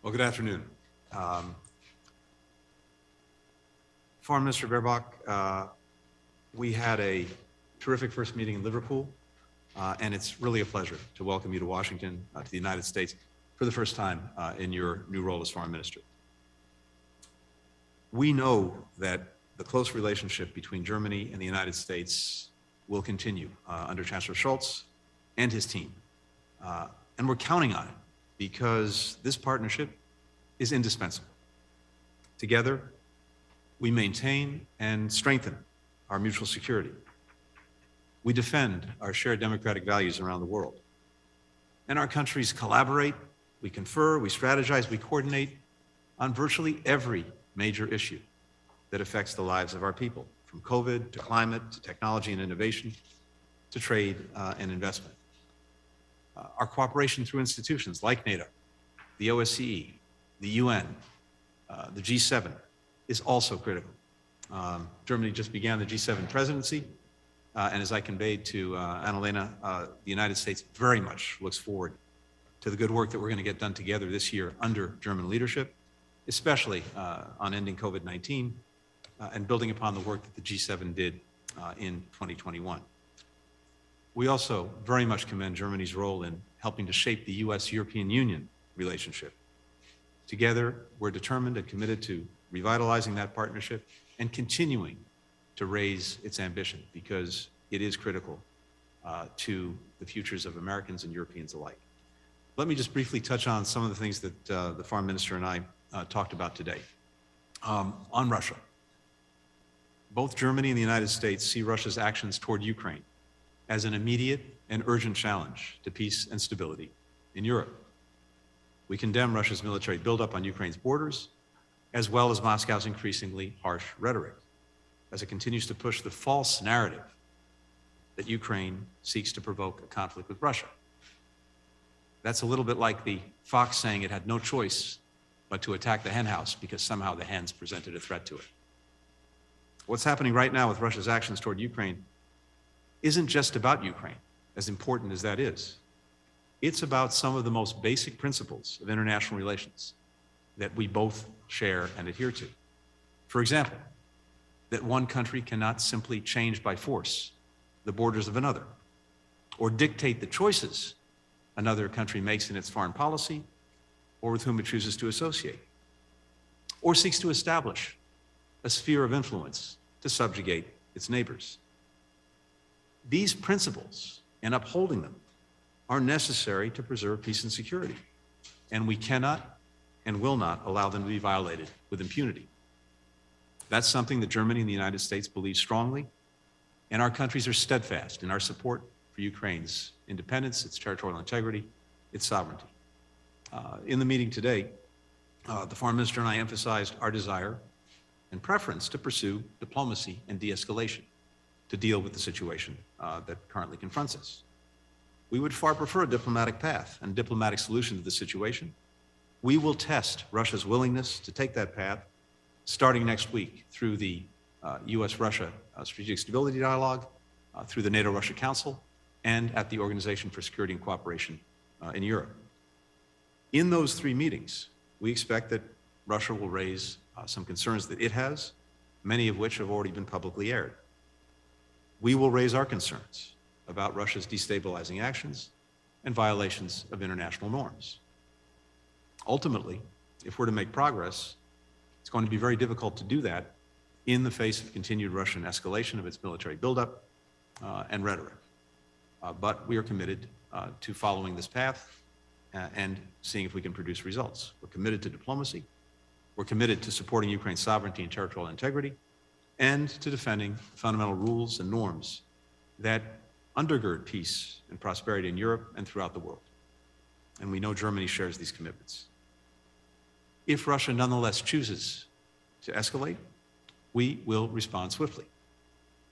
Well, good afternoon. Foreign Minister Baerbock, we had a terrific first meeting in Liverpool, and it's really a pleasure to welcome you to Washington, to the United States, for the first time in your new role as Foreign Minister. We know that the close relationship between Germany and the United States will continue under Chancellor Scholz and his team. And we're counting on it because this partnership is indispensable. Together, we maintain and strengthen our mutual security. We defend our shared democratic values around the world. And our countries collaborate, we confer, we strategize, we coordinate on virtually every major issue that affects the lives of our people, from COVID to climate to technology and innovation to trade and investment. Our cooperation through institutions like NATO, the OSCE, the UN, the G7 is also critical. Germany just began the G7 presidency, and as I conveyed to Annalena, the United States very much looks forward to the good work that we're going to get done together this year under German leadership, especially on ending COVID-19 and building upon the work that the G7 did in 2021. We also very much commend Germany's role in helping to shape the U.S.-European Union relationship. Together, we're determined and committed to revitalizing that partnership and continuing to raise its ambition because it is critical to the futures of Americans and Europeans alike. Let me just briefly touch on some of the things that the Foreign Minister and I talked about today. On Russia, both Germany and the United States see Russia's actions toward Ukraine as an immediate and urgent challenge to peace and stability in Europe. We condemn Russia's military buildup on Ukraine's borders, as well as Moscow's increasingly harsh rhetoric, as it continues to push the false narrative that Ukraine seeks to provoke a conflict with Russia. That's a little bit like the fox saying it had no choice but to attack the henhouse because somehow the hens presented a threat to it. What's happening right now with Russia's actions toward Ukraine isn't just about Ukraine, as important as that is. It's about some of the most basic principles of international relations that we both share and adhere to. For example, that one country cannot simply change by force the borders of another, or dictate the choices another country makes in its foreign policy, or with whom it chooses to associate, or seeks to establish a sphere of influence to subjugate its neighbors. These principles and upholding them are necessary to preserve peace and security, and we cannot and will not allow them to be violated with impunity. That's something that Germany and the United States believe strongly, and our countries are steadfast in our support for Ukraine's independence, its territorial integrity, its sovereignty. In the meeting today, the Foreign Minister and I emphasized our desire and preference to pursue diplomacy and de-escalation to deal with the situation that currently confronts us. We would far prefer a diplomatic path and diplomatic solution to the situation. We will test Russia's willingness to take that path starting next week through the U.S.-Russia Strategic Stability Dialogue, through the NATO-Russia Council, and at the Organization for Security and Cooperation in Europe. In those three meetings, we expect that Russia will raise some concerns that it has, many of which have already been publicly aired. We will raise our concerns about Russia's destabilizing actions and violations of international norms. Ultimately, if we're to make progress, it's going to be very difficult to do that in the face of continued Russian escalation of its military buildup and rhetoric. But we are committed to following this path and seeing if we can produce results. We're committed to diplomacy. We're committed to supporting Ukraine's sovereignty and territorial integrity, and to defending fundamental rules and norms that undergird peace and prosperity in Europe and throughout the world. And we know Germany shares these commitments. If Russia nonetheless chooses to escalate, we will respond swiftly.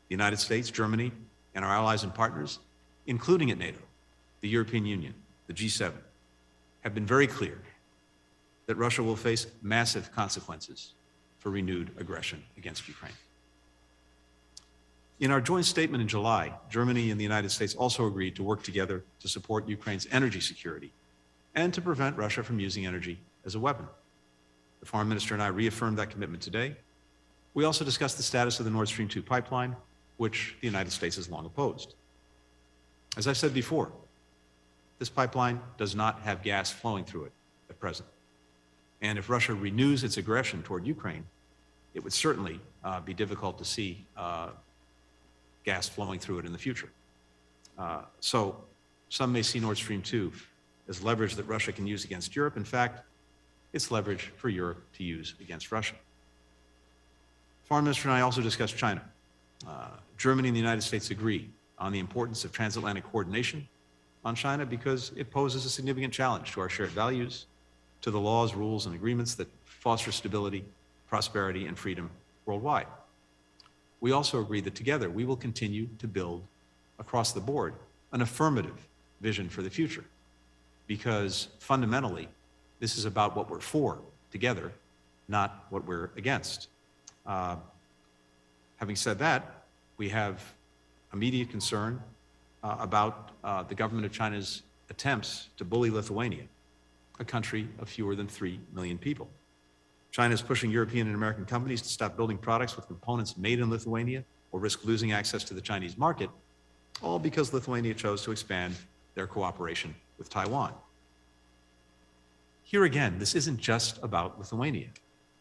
The United States, Germany, and our allies and partners, including at NATO, the European Union, the G7, have been very clear that Russia will face massive consequences for renewed aggression against Ukraine. In our joint statement in July, Germany and the United States also agreed to work together to support Ukraine's energy security and to prevent Russia from using energy as a weapon. The Foreign Minister and I reaffirmed that commitment today. We also discussed the status of the Nord Stream 2 pipeline, which the United States has long opposed. As I said before, this pipeline does not have gas flowing through it at present. And if Russia renews its aggression toward Ukraine, it would certainly be difficult to see gas flowing through it in the future. So some may see Nord Stream 2 as leverage that Russia can use against Europe. In fact, it's leverage for Europe to use against Russia. Foreign Minister and I also discussed China. Germany and the United States agree on the importance of transatlantic coordination on China because it poses a significant challenge to our shared values, to the laws, rules, and agreements that foster stability, prosperity, and freedom worldwide. We also agree that together we will continue to build across the board an affirmative vision for the future, because fundamentally, this is about what we're for together, not what we're against. Having said that, we have immediate concern about the government of China's attempts to bully Lithuania, a country of fewer than 3 million people. China is pushing European and American companies to stop building products with components made in Lithuania or risk losing access to the Chinese market, all because Lithuania chose to expand their cooperation with Taiwan. Here again, this isn't just about Lithuania,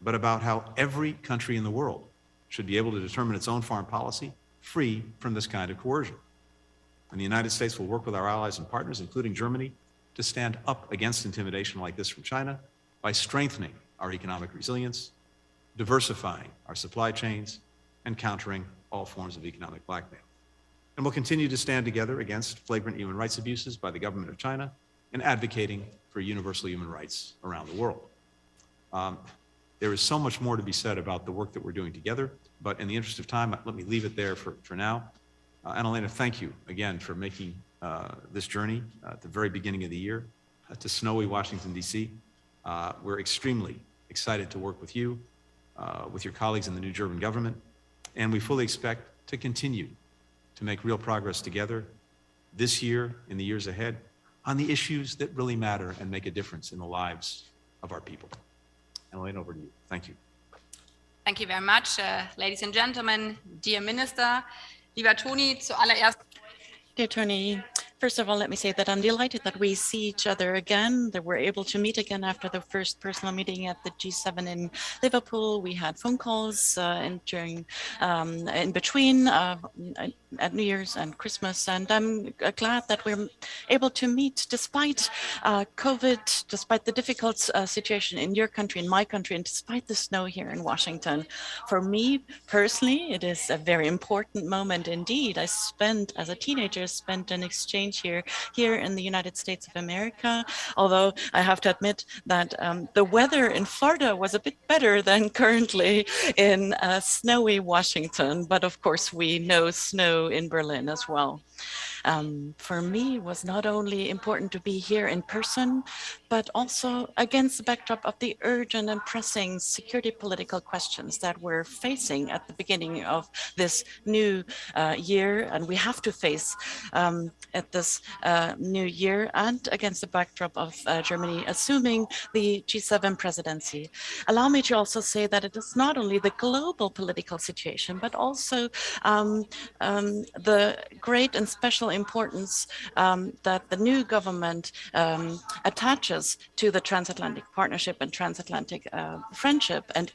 but about how every country in the world should be able to determine its own foreign policy free from this kind of coercion. And the United States will work with our allies and partners, including Germany, to stand up against intimidation like this from China by strengthening our economic resilience, diversifying our supply chains, and countering all forms of economic blackmail. And we'll continue to stand together against flagrant human rights abuses by the government of China and advocating for universal human rights around the world. There is so much more to be said about the work that we're doing together, but in the interest of time, let me leave it there for now. Annalena, thank you again for making this journey at the very beginning of the year to snowy Washington, D.C. We're extremely excited to work with you, with your colleagues in the new German government, and we fully expect to continue to make real progress together this year, in the years ahead, on the issues that really matter and make a difference in the lives of our people. Annalena, over to you. Thank you. Thank you very much, ladies and gentlemen, dear Minister. Lieber Toni, zuallererst. Dear Tony, first of all, let me say that I'm delighted that we see each other again, that we're able to meet again after the first personal meeting at the G7 in Liverpool. We had phone calls in between at New Year's and Christmas, and I'm glad that we're able to meet despite COVID, despite the difficult situation in your country, in my country, and despite the snow here in Washington. For me personally, it is a very important moment indeed. I as a teenager, spent an exchange here in the United States of America, although I have to admit that the weather in Florida was a bit better than currently in snowy Washington, but of course we know snow in Berlin as well. For me, it was not only important to be here in person, but also against the backdrop of the urgent and pressing security political questions that we're facing at the beginning of this new year, and we have to face at this new year, and against the backdrop of Germany assuming the G7 presidency. Allow me to also say that it is not only the global political situation, but also the great and special importance that the new government attaches to the transatlantic partnership and transatlantic friendship, and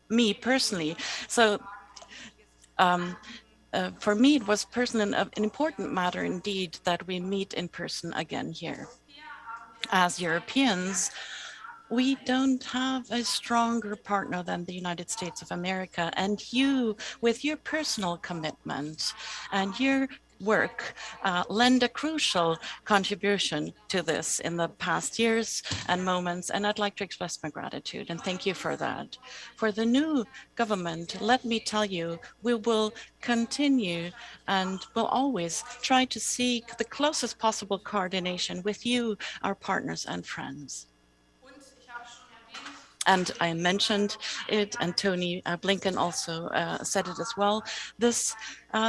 me personally. So for me, it was personally an important matter indeed that we meet in person again here. As Europeans, we don't have a stronger partner than the United States of America, and you, with your personal commitment and your work, lend a crucial contribution to this in the past years and moments, and I'd like to express my gratitude and thank you for that. For the new government, let me tell you, we will continue and will always try to seek the closest possible coordination with you, our partners and friends. And I mentioned it, and Tony Blinken also said it as well. This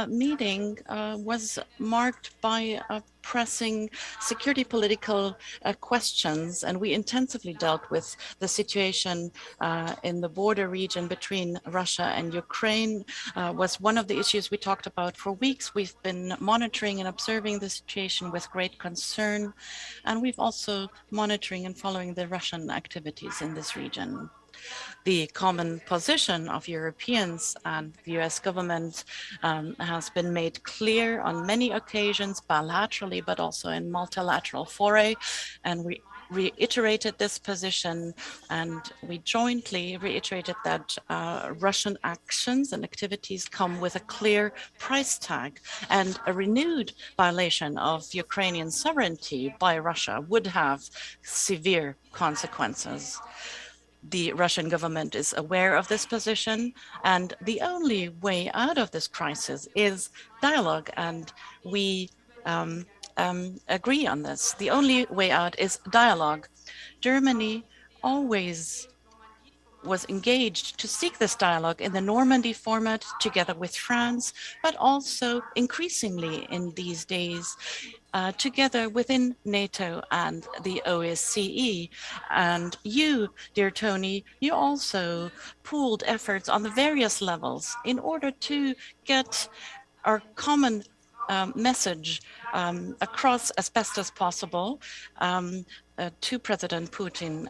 meeting was marked by a pressing security political questions, and we intensively dealt with the situation in the border region between Russia and Ukraine. Was one of the issues we talked about for weeks. We've been monitoring and observing the situation with great concern, and we've also monitoring and following the Russian activities in this region. The common position of Europeans and the US government has been made clear on many occasions, bilaterally, but also in multilateral fora, and we reiterated this position, and we jointly reiterated that Russian actions and activities come with a clear price tag, and a renewed violation of Ukrainian sovereignty by Russia would have severe consequences. The Russian government is aware of this position, and the only way out of this crisis is dialogue, and we agree on this. The only way out is dialogue. Germany always was engaged to seek this dialogue in the Normandy format together with France, but also increasingly in these days together within NATO and the OSCE. And you, dear Tony, you also pooled efforts on the various levels in order to get our common message across as best as possible to President Putin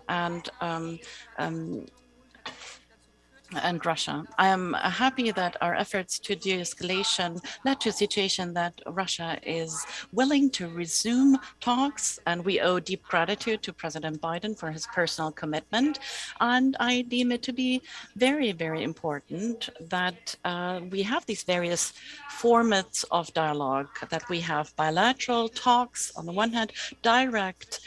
and Russia. I am happy that our efforts to de-escalation led to a situation that Russia is willing to resume talks, and we owe deep gratitude to President Biden for his personal commitment. And I deem it to be very, very important that we have these various formats of dialogue, that we have bilateral talks on the one hand, direct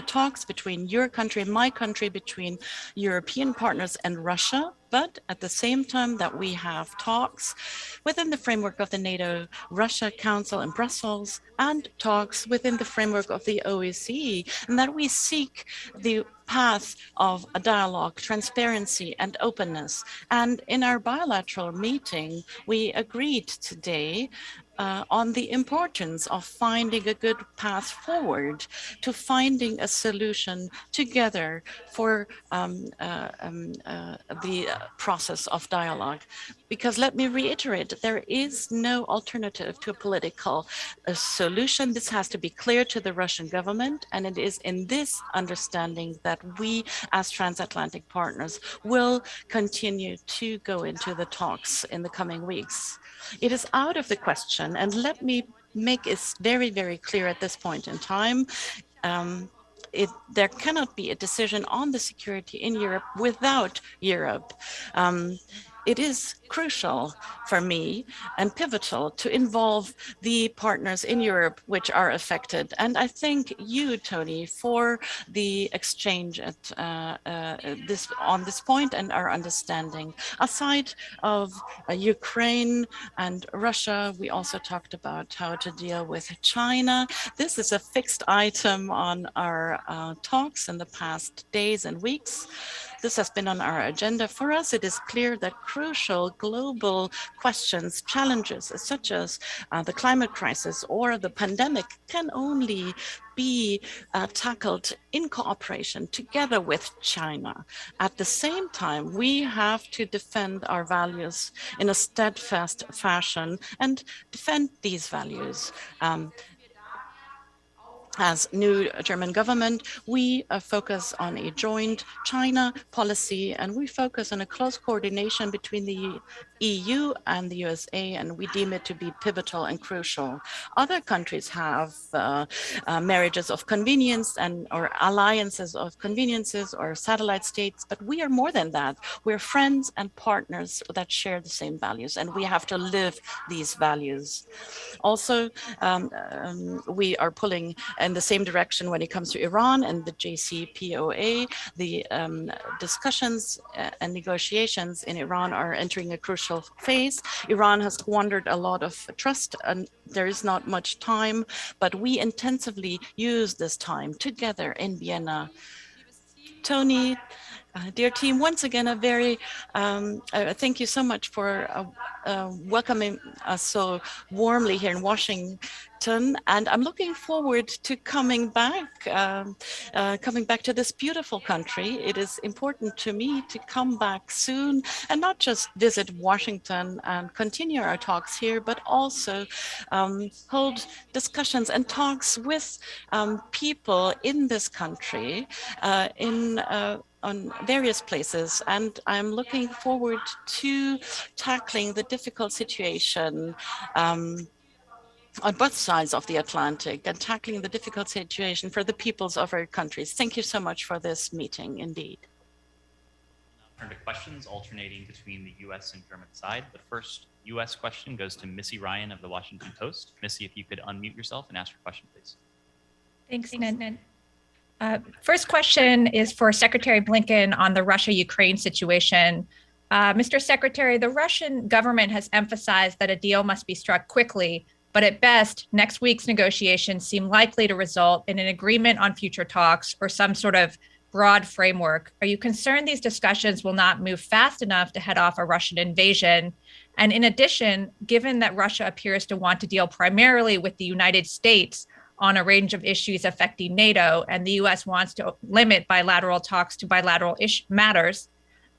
talks between your country and my country, between European partners and Russia, but at the same time that we have talks within the framework of the NATO-Russia Council in Brussels and talks within the framework of the OSCE, and that we seek the path of a dialogue, transparency and openness. And in our bilateral meeting, we agreed today on the importance of finding a good path forward to finding a solution together for the process of dialogue. Because let me reiterate, there is no alternative to a political solution. This has to be clear to the Russian government, and it is in this understanding that we as transatlantic partners will continue to go into the talks in the coming weeks. It is out of the question, and let me make it very, very clear at this point in time, there cannot be a decision on the security in Europe without Europe. It is crucial for me and pivotal to involve the partners in Europe which are affected. And I thank you, Tony, for the exchange at on this point and our understanding. Aside of Ukraine and Russia, we also talked about how to deal with China. This is a fixed item on our talks in the past days and weeks. This has been on our agenda. For us, it is clear that crucial global questions, challenges such as the climate crisis or the pandemic can only be tackled in cooperation together with China. At the same time, we have to defend our values in a steadfast fashion and defend these values. As new German government, we focus on a joint China policy, and we focus on a close coordination between the EU and the USA, and we deem it to be pivotal and crucial. Other countries have marriages of convenience or alliances of conveniences or satellite states, but we are more than that. We're friends and partners that share the same values, and we have to live these values. Also, we are pulling in the same direction when it comes to Iran and the JCPOA. The discussions and negotiations in Iran are entering a crucial phase. Iran has squandered a lot of trust, and there is not much time, but we intensively use this time together in Vienna. Tony, dear team, once again, a very thank you so much for welcoming us so warmly here in Washington. Washington, and I'm looking forward to coming back to this beautiful country. It is important to me to come back soon and not just visit Washington and continue our talks here, but also hold discussions and talks with people in this country on various places. And I'm looking forward to tackling the difficult situation on both sides of the Atlantic and tackling the difficult situation for the peoples of our countries. Thank you so much for this meeting, indeed. Turn to questions alternating between the US and German side. The first US question goes to Missy Ryan of the Washington Post. Missy, if you could unmute yourself and ask your question, please. Thanks, Ned. First question is for Secretary Blinken on the Russia-Ukraine situation. Mr. Secretary, the Russian government has emphasized that a deal must be struck quickly, but at best, next week's negotiations seem likely to result in an agreement on future talks or some sort of broad framework. Are you concerned these discussions will not move fast enough to head off a Russian invasion? And in addition, given that Russia appears to want to deal primarily with the United States on a range of issues affecting NATO, and the US wants to limit bilateral talks to bilateral matters,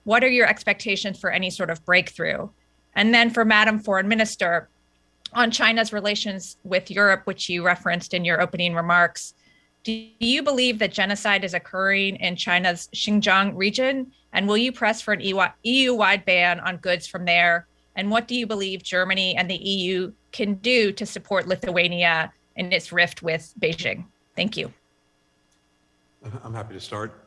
what are your expectations for any sort of breakthrough? And then for Madam Foreign Minister, on China's relations with Europe, which you referenced in your opening remarks, do you believe that genocide is occurring in China's Xinjiang region? And will you press for an EU-wide ban on goods from there? And what do you believe Germany and the EU can do to support Lithuania in its rift with Beijing? Thank you. I'm happy to start.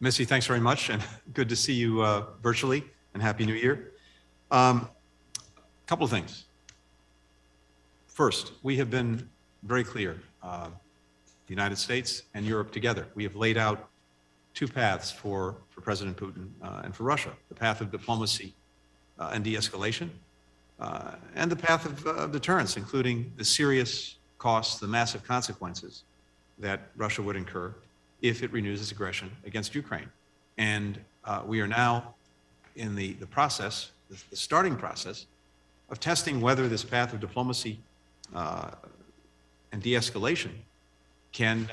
Missy, thanks very much, and good to see you virtually, and Happy New Year. Couple of things. First, we have been very clear, the United States and Europe together. We have laid out two paths for President Putin and for Russia: the path of diplomacy and de-escalation, and the path of deterrence, including the serious costs, the massive consequences that Russia would incur if it renews its aggression against Ukraine. And we are now in the process, the starting process, of testing whether this path of diplomacy and de-escalation can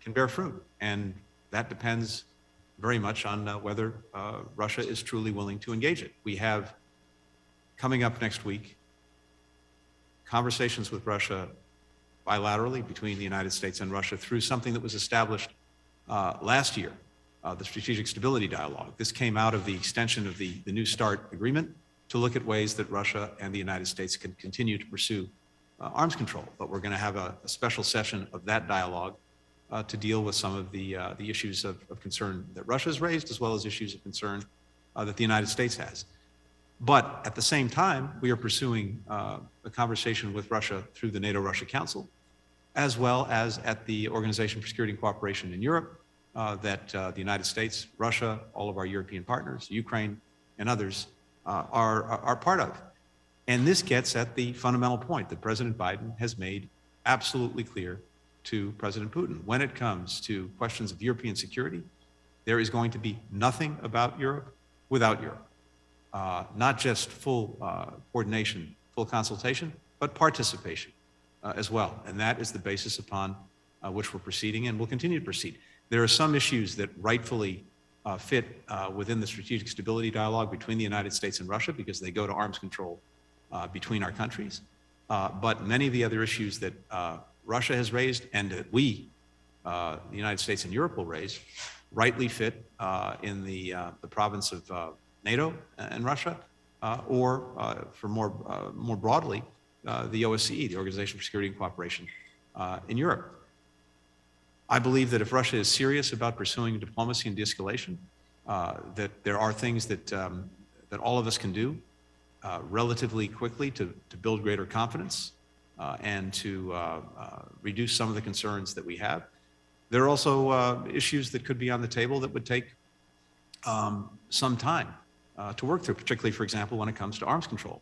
bear fruit. And that depends very much on whether Russia is truly willing to engage it. We have, coming up next week, conversations with Russia bilaterally between the United States and Russia through something that was established last year, the Strategic Stability Dialogue. This came out of the extension of the New START agreement to look at ways that Russia and the United States can continue to pursue arms control. But we're going to have a special session of that dialogue to deal with some of the issues of concern that Russia has raised, as well as issues of concern that the United States has. But at the same time, we are pursuing a conversation with Russia through the NATO-Russia Council, as well as at the Organization for Security and Cooperation in Europe, that the United States, Russia, all of our European partners, Ukraine, and others are part of. And this gets at the fundamental point that President Biden has made absolutely clear to President Putin. When it comes to questions of European security, there is going to be nothing about Europe without Europe. Not just full coordination, full consultation, but participation as well. And that is the basis upon which we're proceeding and will continue to proceed. There are some issues that rightfully fit within the strategic stability dialogue between the United States and Russia because they go to arms control between our countries. But many of the other issues that Russia has raised and that we, the United States and Europe will raise, rightly fit in the province of NATO and Russia, or for more broadly, the OSCE, the Organization for Security and Cooperation in Europe. I believe that if Russia is serious about pursuing diplomacy and de-escalation, that there are things that that all of us can do relatively quickly to build greater confidence and to reduce some of the concerns that we have. There are also issues that could be on the table that would take some time to work through, particularly, for example, when it comes to arms control.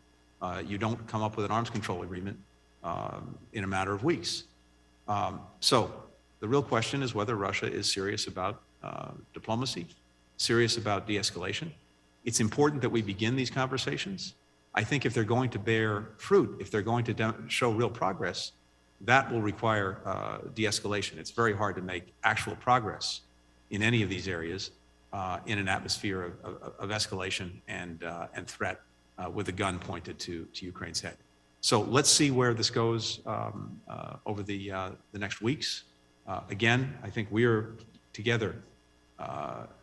You don't come up with an arms control agreement in a matter of weeks. So the real question is whether Russia is serious about diplomacy, serious about de-escalation. It's important that we begin these conversations. I think if they're going to bear fruit, if they're going to show real progress, that will require de-escalation. It's very hard to make actual progress in any of these areas in an atmosphere of escalation and threat with a gun pointed to Ukraine's head. So let's see where this goes over the next weeks. Again, I think we are together,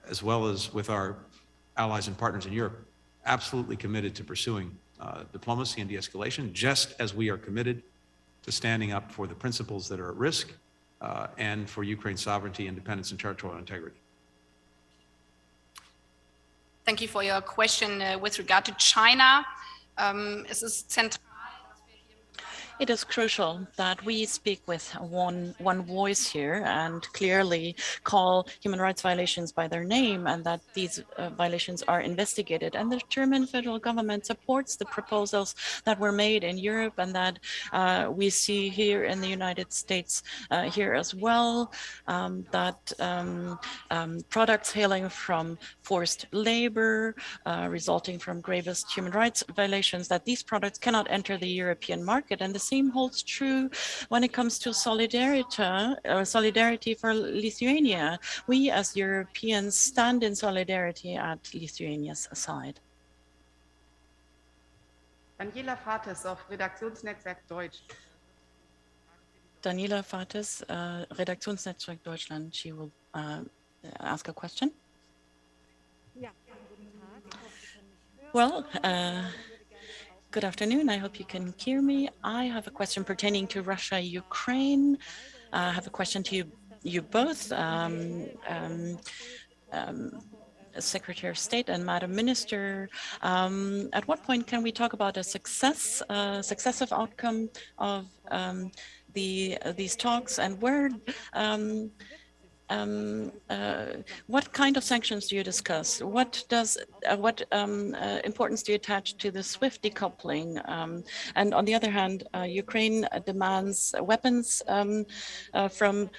as well as with our allies and partners in Europe, absolutely committed to pursuing diplomacy and de-escalation, just as we are committed to standing up for the principles that are at risk and for Ukraine's sovereignty, independence, and territorial integrity. Thank you for your question with regard to China. Es ist zentral. It is crucial that we speak with one voice here and clearly call human rights violations by their name, and that these violations are investigated. And the German federal government supports the proposals that were made in Europe and that we see here in the United States here as well, that products hailing from forced labor resulting from gravest human rights violations, that these products cannot enter the European market. And the same holds true when it comes to solidarity for Lithuania. We as Europeans stand in solidarity at Lithuania's side. Daniela Fates auf Redaktionsnetzwerk Deutsch. Daniela Fates, Redaktionsnetzwerk Deutschland. She will ask a question. Well, good afternoon. I hope you can hear me. I have a question pertaining to Russia, Ukraine. I have a question to you both, Secretary of State and Madam Minister. At what point can we talk about a successive outcome of these talks, and where? What kind of sanctions do you discuss? What importance do you attach to the SWIFT decoupling? And on the other hand, Ukraine demands weapons from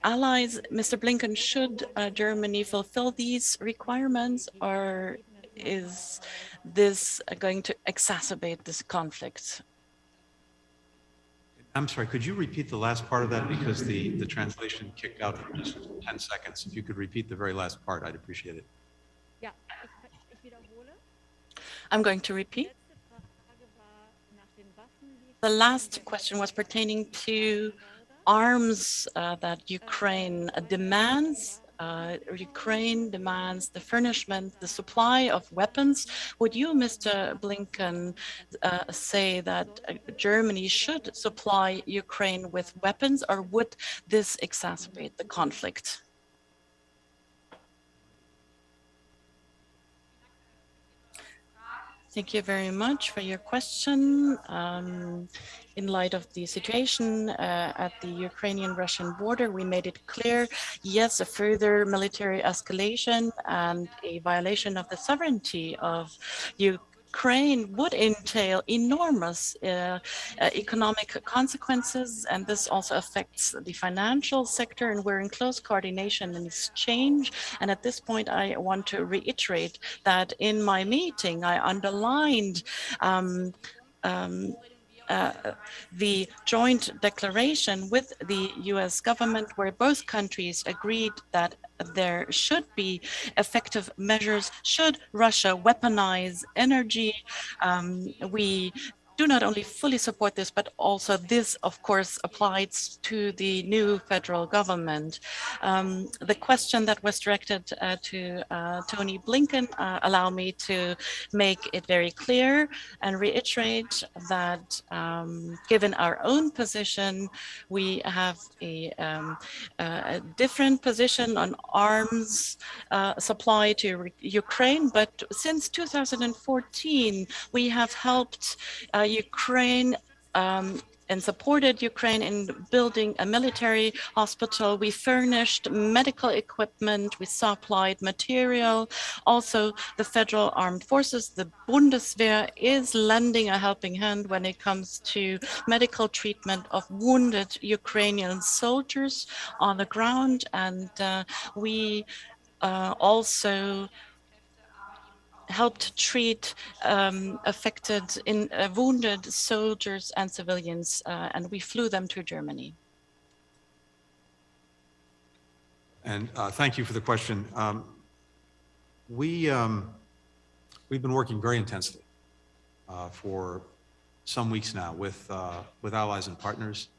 allies. Mr. Blinken, should Germany fulfill these requirements, or is this going to exacerbate this conflict? I'm sorry, could you repeat the last part of that, because the translation kicked out for just 10 seconds. If you could repeat the very last part, I'd appreciate it. I'm going to repeat. The last question was pertaining to arms that Ukraine demands. Ukraine demands the furnishment, the supply of weapons. Would you, Mr. Blinken, say that Germany should supply Ukraine with weapons, or would this exacerbate the conflict? Thank you very much for your question. In light of the situation at the Ukrainian-Russian border, we made it clear, yes, a further military escalation and a violation of the sovereignty of Ukraine would entail enormous economic consequences, and this also affects the financial sector, and we're in close coordination and exchange. And at this point, I want to reiterate that in my meeting, I underlined the joint declaration with the US government, where both countries agreed that there should be effective measures should Russia weaponize energy. We do not only fully support this, but also this, of course, applies to the new federal government. The question that was directed to Tony Blinken, allow me to make it very clear and reiterate that given our own position, we have a different position on arms supply to Ukraine. But since 2014, we have helped Ukraine and supported Ukraine in building a military hospital. We furnished medical equipment, we supplied material. Also, the federal armed forces, the Bundeswehr, is lending a helping hand when it comes to medical treatment of wounded Ukrainian soldiers on the ground. And we also helped treat affected, wounded soldiers and civilians, and we flew them to Germany. And thank you for the question. We've been working very intensely for some weeks now with allies and partners,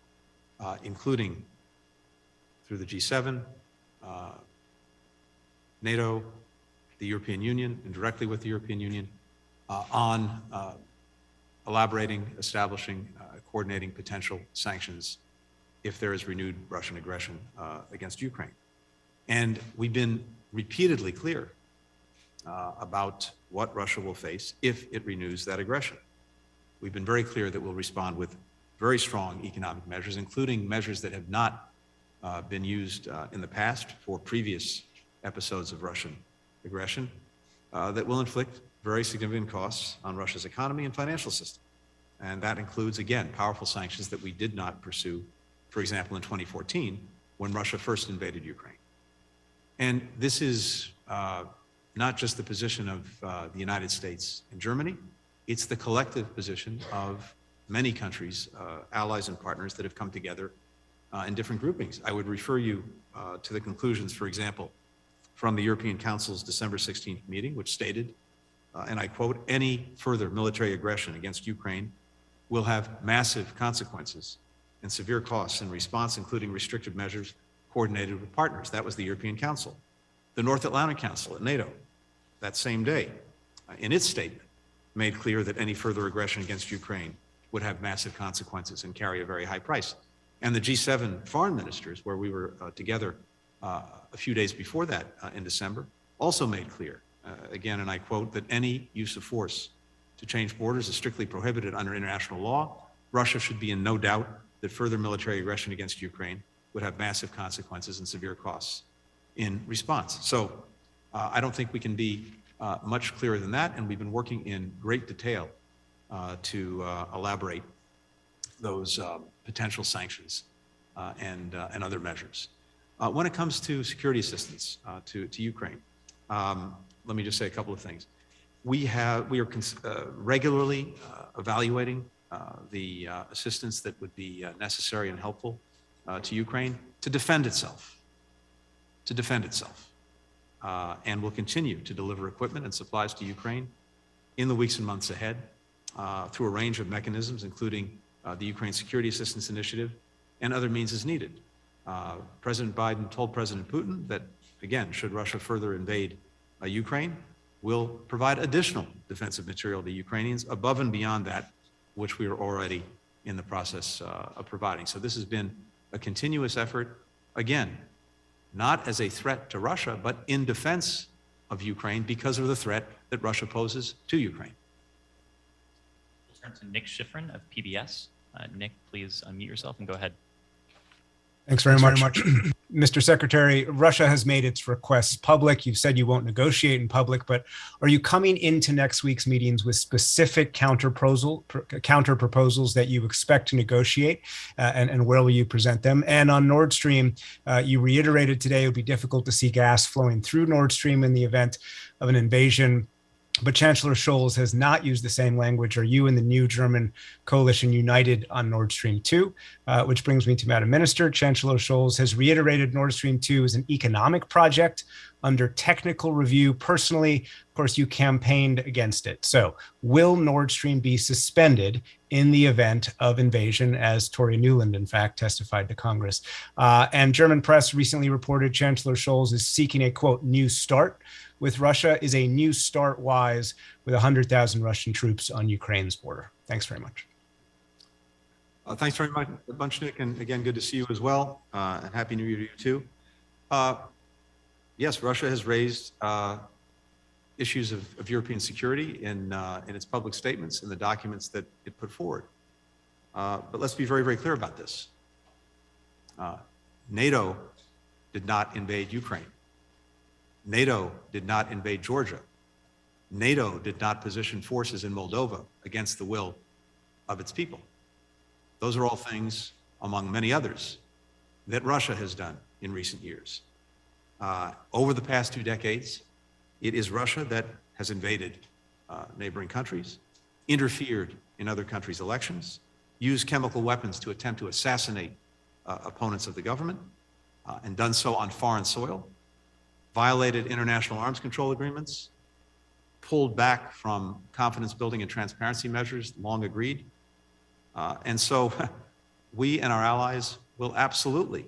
including through the G7, NATO, the European Union, and directly with the European Union on elaborating, establishing, coordinating potential sanctions if there is renewed Russian aggression against Ukraine. And we've been repeatedly clear about what Russia will face if it renews that aggression. We've been very clear that we'll respond with very strong economic measures, including measures that have not been used in the past for previous episodes of Russian aggression, that will inflict very significant costs on Russia's economy and financial system. And that includes, again, powerful sanctions that we did not pursue, for example, in 2014, when Russia first invaded Ukraine. And this is not just the position of the United States and Germany, it's the collective position of many countries, allies and partners that have come together in different groupings. I would refer you to the conclusions, for example, from the European Council's December 16th meeting, which stated, and I quote, "Any further military aggression against Ukraine will have massive consequences and severe costs in response, including restrictive measures coordinated with partners." That was the European Council. The North Atlantic Council at NATO, that same day, in its statement, made clear that any further aggression against Ukraine would have massive consequences and carry a very high price. And the G7 foreign ministers, where we were together a few days before that in December, also made clear, again, and I quote, that any use of force to change borders is strictly prohibited under international law. Russia should be in no doubt that further military aggression against Ukraine would have massive consequences and severe costs in response. So I don't think we can be much clearer than that, and we've been working in great detail to elaborate those potential sanctions and other measures. When it comes to security assistance to Ukraine, let me just say a couple of things. We are regularly evaluating the assistance that would be necessary and helpful to Ukraine to defend itself, and will continue to deliver equipment and supplies to Ukraine in the weeks and months ahead through a range of mechanisms, including the Ukraine Security Assistance Initiative and other means as needed. President Biden told President Putin that, again, should Russia further invade Ukraine, we'll provide additional defensive material to Ukrainians above and beyond that which we are already in the process of providing. So this has been a continuous effort, again, not as a threat to Russia, but in defense of Ukraine because of the threat that Russia poses to Ukraine. We'll turn to Nick Schifrin of PBS. Nick, please unmute yourself and go ahead. Thanks very much. Mr. Secretary, Russia has made its requests public. You've said you won't negotiate in public, but are you coming into next week's meetings with specific counter proposals that you expect to negotiate, and where will you present them? And on Nord Stream, you reiterated today it would be difficult to see gas flowing through Nord Stream in the event of an invasion. But Chancellor Scholz has not used the same language. Are you and the new German coalition united on Nord Stream 2? Which brings me to Madam Minister. Chancellor Scholz has reiterated Nord Stream 2 is an economic project under technical review. Personally, of course, you campaigned against it. So will Nord Stream be suspended in the event of invasion, as Tori Newland, in fact, testified to Congress? And German press recently reported Chancellor Scholz is seeking a, quote, new start with Russia. Is a new start wise with 100,000 Russian troops on Ukraine's border? Thanks very much. Thanks very much, Nick, and again, good to see you as well, and Happy New Year to you too. Yes, Russia has raised issues of European security in its public statements and the documents that it put forward. But let's be very, very clear about this. NATO did not invade Ukraine. NATO did not invade Georgia. NATO did not position forces in Moldova against the will of its people. Those are all things, among many others, that Russia has done in recent years. Over the past 2 decades, it is Russia that has invaded neighboring countries, interfered in other countries' elections, used chemical weapons to attempt to assassinate opponents of the government, and done so on foreign soil, violated international arms control agreements, pulled back from confidence building and transparency measures long agreed. And so we and our allies will absolutely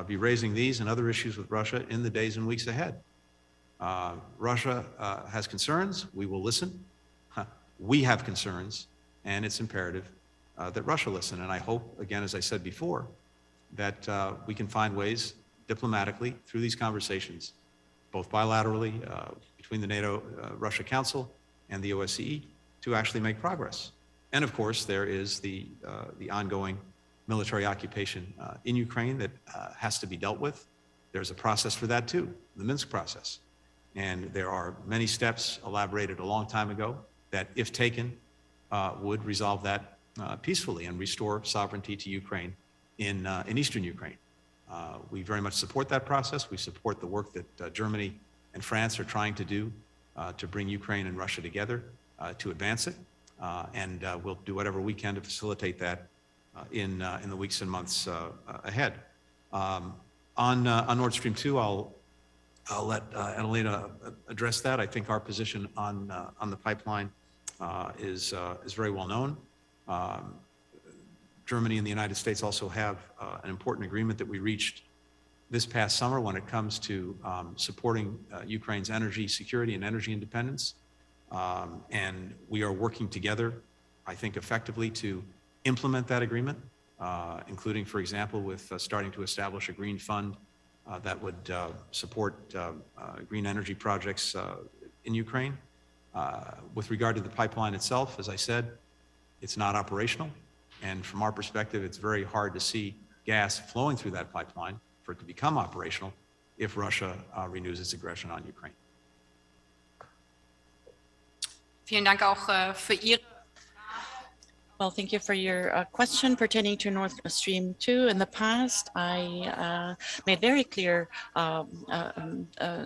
be raising these and other issues with Russia in the days and weeks ahead. Russia has concerns. We will listen. We have concerns, and it's imperative that Russia listen. And I hope, again, as I said before, that we can find ways diplomatically through these conversations, both bilaterally between the NATO-Russia Council and the OSCE, to actually make progress. And of course, there is the ongoing military occupation in Ukraine that has to be dealt with. There's a process for that too, the Minsk process. And there are many steps elaborated a long time ago that, if taken, would resolve that peacefully and restore sovereignty to Ukraine in eastern Ukraine. We very much support that process. We support the work that Germany and France are trying to do to bring Ukraine and Russia together to advance it. And we'll do whatever we can to facilitate that in the weeks and months ahead. On Nord Stream 2, I'll let Annalena address that. I think our position on the pipeline is very well known. Germany and the United States also have an important agreement that we reached this past summer when it comes to supporting Ukraine's energy security and energy independence. And we are working together, I think, effectively to implement that agreement, including, for example, with starting to establish a green fund that would support green energy projects in Ukraine. With regard to the pipeline itself, as I said, it's not operational. And from our perspective, it's very hard to see gas flowing through that pipeline for it to become operational if Russia renews its aggression on Ukraine. Vielen Dank auch für Ihre. Well, thank you for your question pertaining to Nord Stream 2. In the past, I made very clear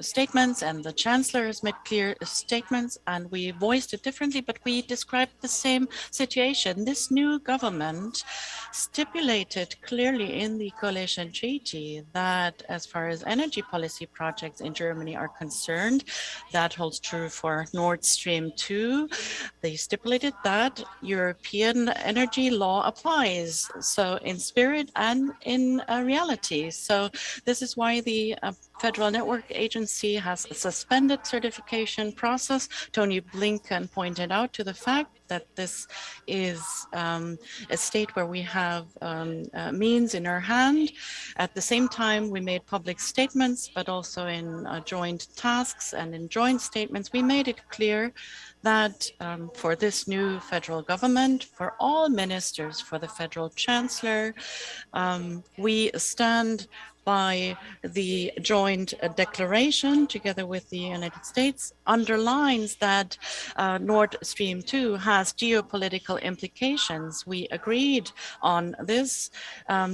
statements, and the Chancellor has made clear statements, and we voiced it differently, but we described the same situation. This new government stipulated clearly in the coalition treaty that as far as energy policy projects in Germany are concerned, that holds true for Nord Stream 2. They stipulated that European energy law applies, so in spirit and in reality. So this is why the Federal Network Agency has a suspended certification process. Tony Blinken pointed out to the fact that this is a state where we have means in our hand. At the same time, we made public statements, but also in joint tasks and in joint statements, we made it clear that for this new federal government, for all ministers, for the federal chancellor, we stand by the joint declaration together with the United States underlines that Nord Stream 2 has geopolitical implications. We agreed on this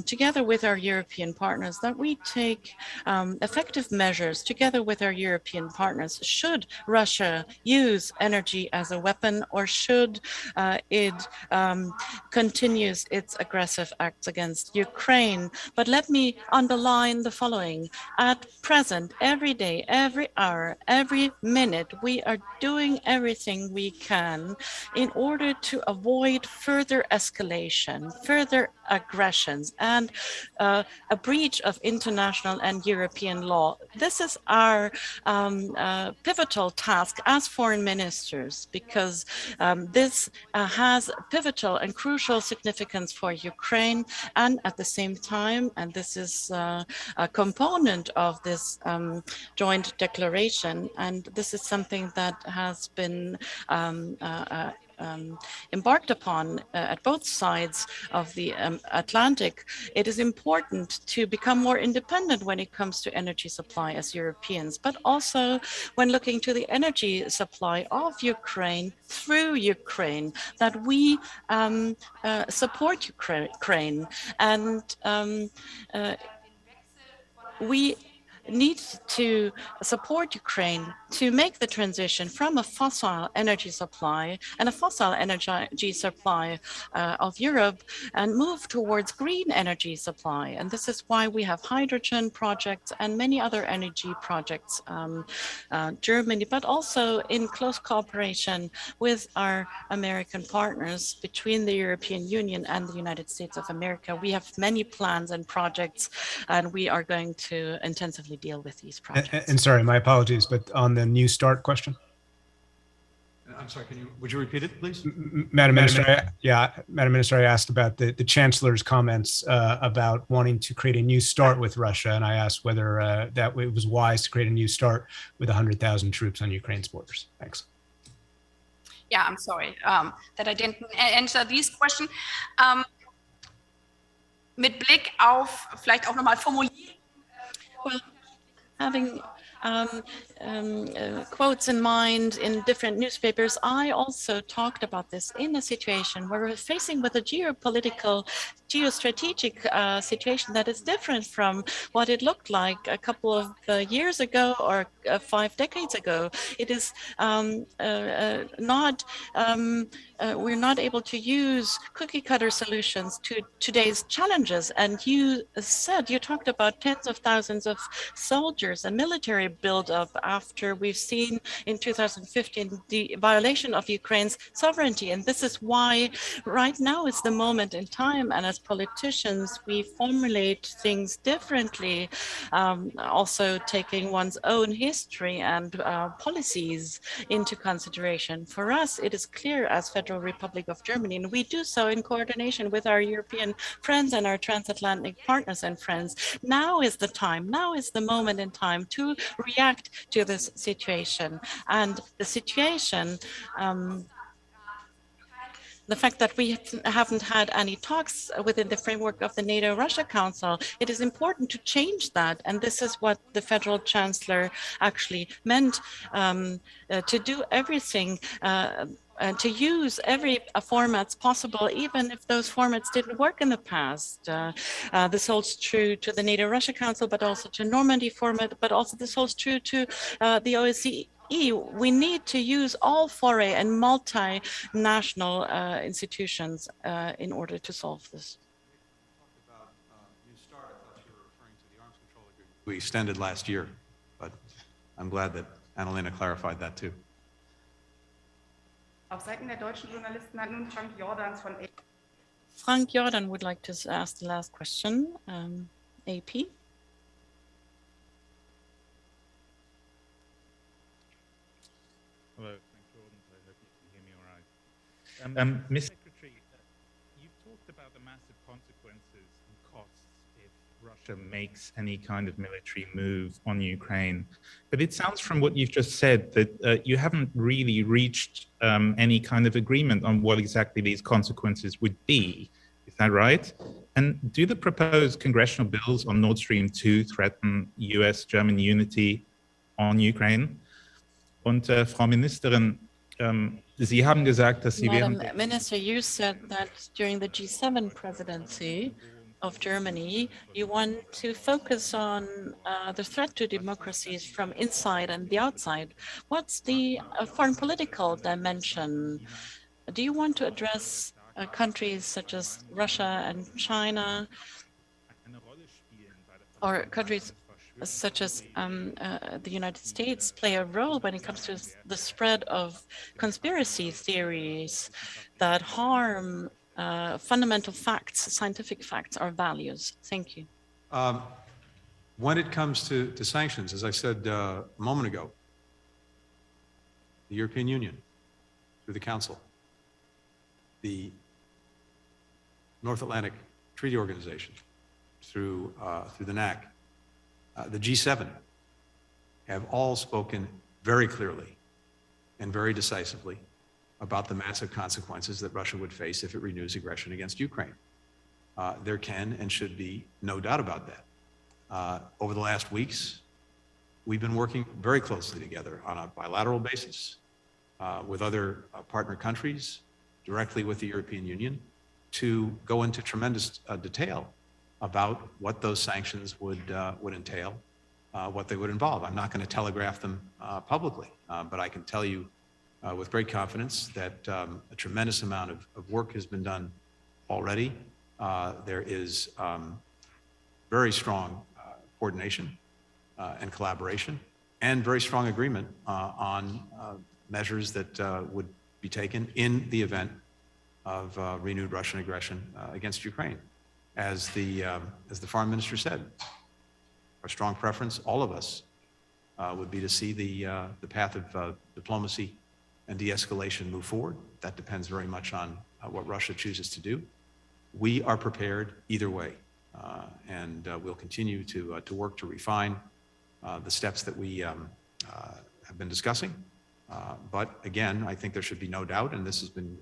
together with our European partners that we take effective measures together with our European partners should Russia use energy as a weapon, or should it continues its aggressive acts against Ukraine. But let me underline the following. At present, every day, every hour, every minute, we are doing everything we can in order to avoid further escalation, further aggressions, and a breach of international and European law. This is our pivotal task as foreign ministers, because this has pivotal and crucial significance for Ukraine, and at the same time, and this is a component of this joint declaration, and this is something that has been embarked upon at both sides of the Atlantic. It is important to become more independent when it comes to energy supply as Europeans, but also when looking to the energy supply of Ukraine through Ukraine, that we support Ukraine. And we need to support Ukraine to make the transition from a fossil energy supply and a fossil energy supply of Europe and move towards green energy supply. And this is why we have hydrogen projects and many other energy projects, Germany, but also in close cooperation with our American partners between the European Union and the United States of America. We have many plans and projects, and we are going to intensively deal with these projects. And sorry, my apologies, but on the New START question? I'm sorry, would you repeat it, please? Madam Minister, Madam Minister, I asked about the Chancellor's comments about wanting to create a new start with Russia, and I asked whether that it was wise to create a new start with 100,000 troops on Ukraine's borders. Thanks. Yeah, I'm sorry that I didn't answer this question. Mit Blick auf vielleicht auch nochmal formulieren. Well, having quotes in mind in different newspapers, I also talked about this in a situation where we're facing with a geopolitical, geostrategic situation that is different from what it looked like a couple of years ago or 5 decades ago. It is we're not able to use cookie cutter solutions to today's challenges. And you talked about tens of thousands of soldiers and military buildup after we've seen in 2015 the violation of Ukraine's sovereignty. And this is why right now is the moment in time. And as politicians, we formulate things differently, also taking one's own history and policies into consideration. For us, it is clear as Federal Republic of Germany, and we do so in coordination with our European friends and our transatlantic partners and friends. Now is the time, now is the moment in time to react to this situation. And the situation, the fact that we haven't had any talks within the framework of the NATO-Russia Council, it is important to change that. And this is what the Federal Chancellor actually meant, to do everything and to use every formats possible, even if those formats didn't work in the past. This holds true to the NATO-Russia Council, but also to Normandy format, but also this holds true to the OSCE. We need to use all foreign and multinational institutions in order to solve this. New START, I thought you were referring to the arms control agreement we extended last year, but I'm glad that Annalena clarified that too. Auf Seiten der deutschen Journalisten hat nun Frank Jordans von Frank Jordan would like to ask the last question. AP. Hello, Frank Jordan. I hope you can hear me all right. Ms. Secretary, you've talked about the massive consequences and costs if Russia makes any kind of military move on Ukraine. But it sounds from what you've just said that you haven't really reached any kind of agreement on what exactly these consequences would be. Is that right? And do the proposed congressional bills on Nord Stream 2 threaten US-German unity on Ukraine? Und Frau Ministerin, Sie haben gesagt, dass Sie Madam Minister, you said that during the G7 presidency of Germany, you want to focus on the threat to democracies from inside and the outside. What's the foreign political dimension? Do you want to address countries such as Russia and China, or countries such as the United States play a role when it comes to the spread of conspiracy theories that harm fundamental facts, scientific facts, or values? Thank you. When it comes to sanctions, as I said a moment ago, the European Union, through the Council, the North Atlantic Treaty Organization, through the NAC, the G7 have all spoken very clearly and very decisively about the massive consequences that Russia would face if it renews aggression against Ukraine. There can and should be no doubt about that. Over the last weeks, we've been working very closely together on a bilateral basis with other partner countries, directly with the European Union, to go into tremendous detail about what those sanctions would entail what they would involve. I'm not going to telegraph them publicly, but I can tell you with great confidence that a tremendous amount of work has been done already. There is very strong coordination and collaboration, and very strong agreement on measures that would be taken in the event of renewed Russian aggression against Ukraine. As the foreign minister said, our strong preference, all of us, would be to see the path of diplomacy and de-escalation move forward. That depends very much on what Russia chooses to do. We are prepared either way, and we'll continue to work to refine the steps that we have been discussing. But again, I think there should be no doubt, and this has been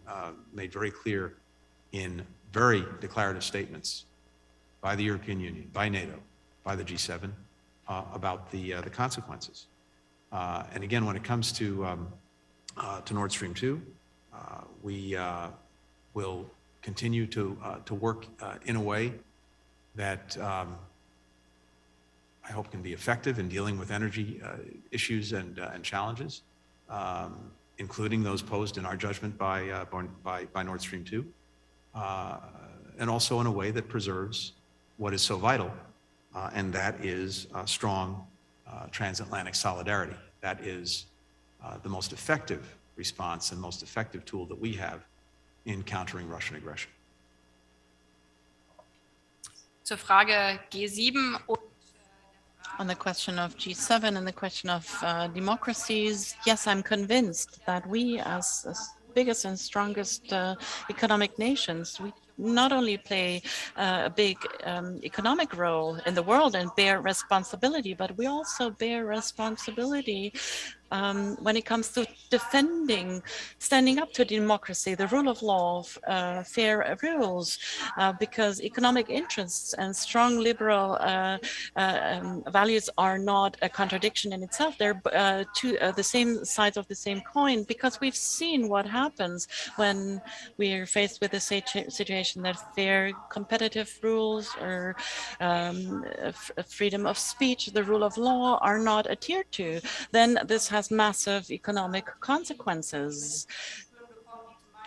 made very clear in very declarative statements by the European Union, by NATO, by the G7, about the consequences. And again, when it comes to Nord Stream 2, we will continue to work in a way that I hope can be effective in dealing with energy issues and challenges, including those posed in our judgment by Nord Stream 2, and also in a way that preserves what is so vital, and that is strong transatlantic solidarity. That is the most effective response and most effective tool that we have in countering Russian aggression. Zur Frage G7 und On the question of G7 and the question of democracies, yes, I'm convinced that we, as biggest and strongest economic nations, we not only play a big economic role in the world and bear responsibility, but we also bear responsibility when it comes to defending, standing up to democracy, the rule of law, fair rules, because economic interests and strong liberal values are not a contradiction in itself. They're the same sides of the same coin, because we've seen what happens when we're faced with a situation that fair competitive rules or freedom of speech, the rule of law are not adhered to. Then this has massive economic consequences.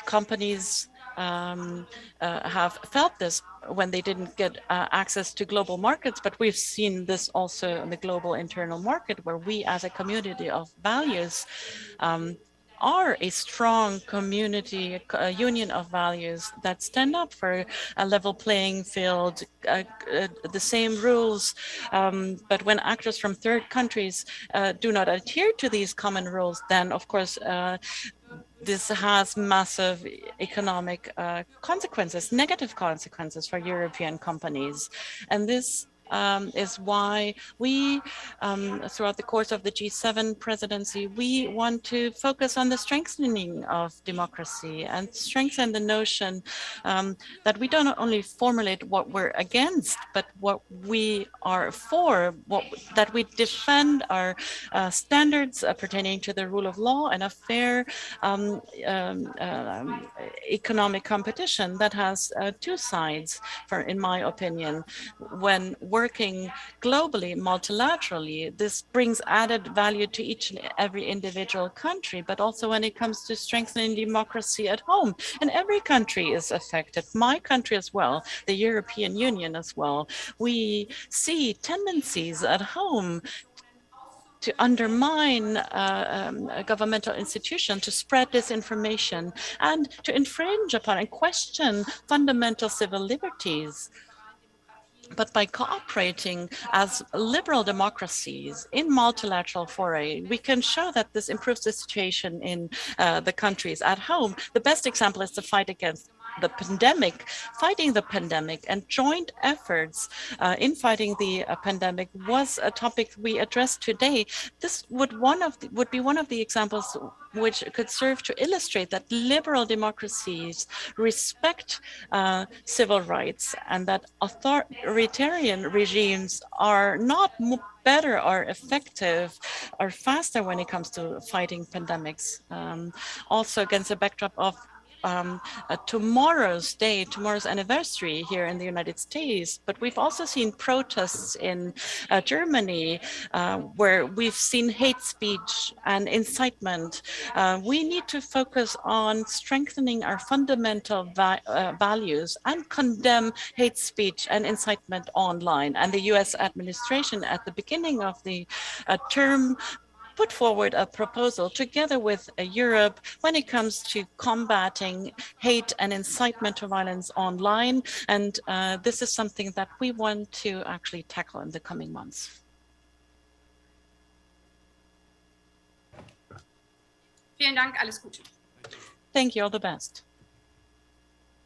Companies have felt this when they didn't get access to global markets, but we've seen this also in the global internal market, where we as a community of values are a strong community, a union of values that stand up for a level playing field, the same rules. But when actors from third countries do not adhere to these common rules, then of course this has massive economic consequences, negative consequences for European companies. And this is why we, throughout the course of the G7 presidency, we want to focus on the strengthening of democracy and strengthen the notion that we don't only formulate what we're against, but what we are for, that we defend our standards pertaining to the rule of law and a fair economic competition that has two sides, in my opinion. When working globally, multilaterally, this brings added value to each and every individual country, but also when it comes to strengthening democracy at home. And every country is affected, my country as well, the European Union as well. We see tendencies at home to undermine a governmental institution, to spread disinformation, and to infringe upon and question fundamental civil liberties. But by cooperating as liberal democracies in multilateral fora, we can show that this improves the situation in the countries at home. The best example is the fight against the pandemic. Fighting the pandemic and joint efforts in fighting the pandemic was a topic we addressed today. This would be one of the examples which could serve to illustrate that liberal democracies respect civil rights, and that authoritarian regimes are not better or effective or faster when it comes to fighting pandemics. Also against the backdrop of tomorrow's anniversary here in the United States, but we've also seen protests in Germany where we've seen hate speech and incitement. We need to focus on strengthening our fundamental values and condemn hate speech and incitement online. And the US administration at the beginning of the term put forward a proposal together with Europe when it comes to combating hate and incitement to violence online. And this is something that we want to actually tackle in the coming months. Vielen Dank, alles Gute. Thank you, all the best.